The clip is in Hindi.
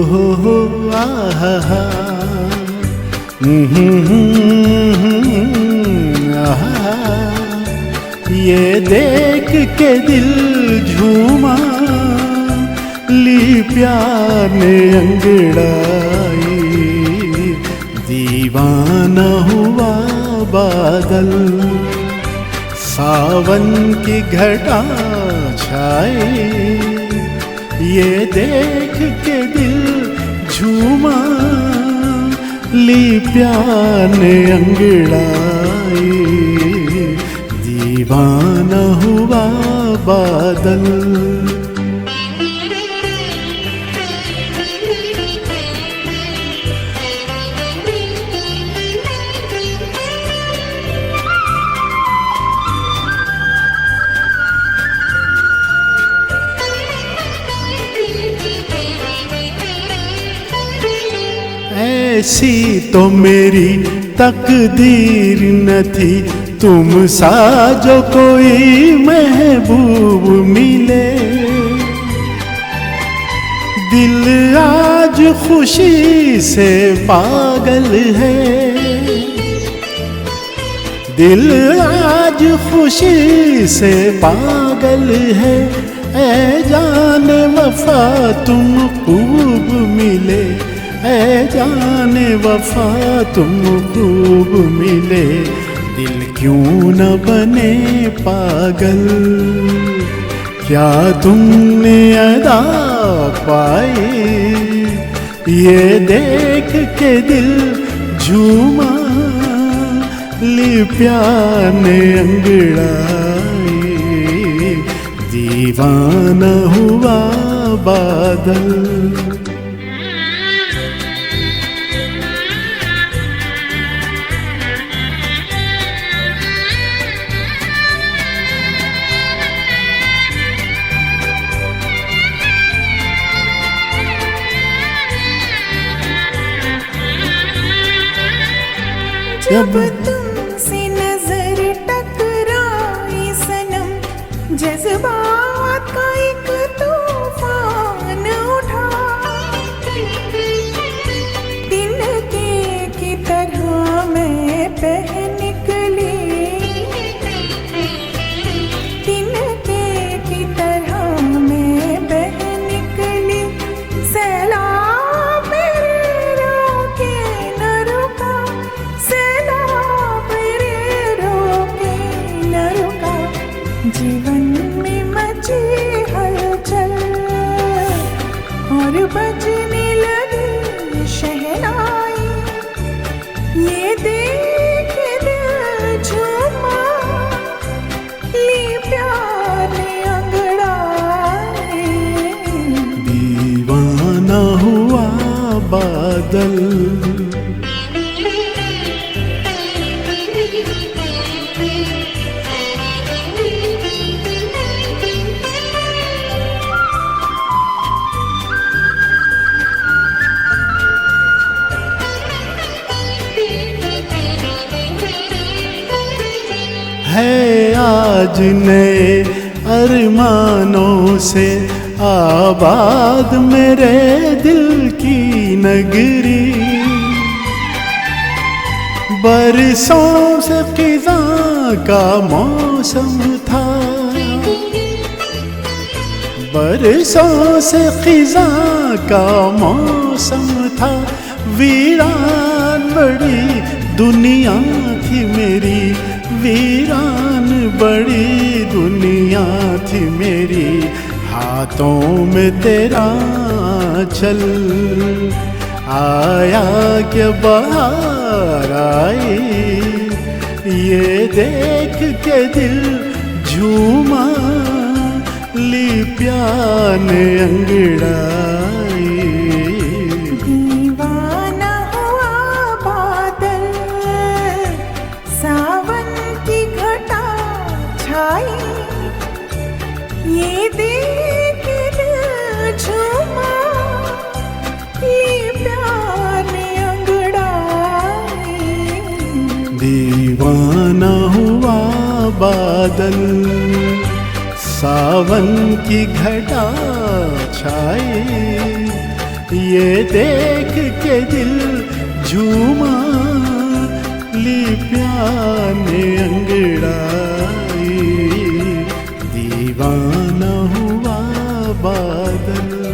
हो आहा आहा। ये देख के दिल झूमा, ली प्यार ने अंगड़ाई, दीवाना हुआ बादल, सावन की घटा छाई। ये देख के दिल झूमा, ली प्यार ने अंगड़ाई, दीवाना हुआ बादल। ऐसी तो मेरी तकदीर न थी, तुम सा जो कोई महबूब मिले। दिल आज खुशी से पागल है, दिल आज खुशी से पागल है। ऐ जाने वफा तुम खूब मिले, ऐ जाने वफा तुम खूब मिले। दिल क्यों न बने पागल, क्या तुमने अदा पाई। ये देख के दिल झूमा, ली प्यार ने अंगड़ाई, दीवाना हुआ बादल। जब तुमसे नजर टकराई सनम, जज्बात का एक तूफान उठा। तिनके की तरह मैं बह निकली, तिनके की तरह मैं बह निकली। सैलाब मेरे रोके न रुका, जीवन में मची हलचल और बजने लगी शहनाई। ये देख दिल झूमा, ली प्यार ने अंगड़ाई, दीवाना हुआ बादल। है आज नए अरमानों से आबाद मेरे दिल की नगरी। बरसों से खिज़ा का मौसम था, बरसों से खिज़ा का मौसम था। वीरान बड़ी दुनिया थी मेरी, वीरान बड़ी दुनिया थी मेरी। हाथों में तेरा चल आया क्या बहार आई। ये देख के दिल झूमा, ली प्यार ने अंगड़ाई, दीवाना हुआ बादल। सावन की घटा छाई, ये देख दिल झूमा, ली प्यार ने अंगड़ाई, दीवाना हुआ बादल। सावन की घटा छाई, ये देख के दिल झूमा, ली प्यार ने अंगड़ाई, दीवाना हुआ बादल।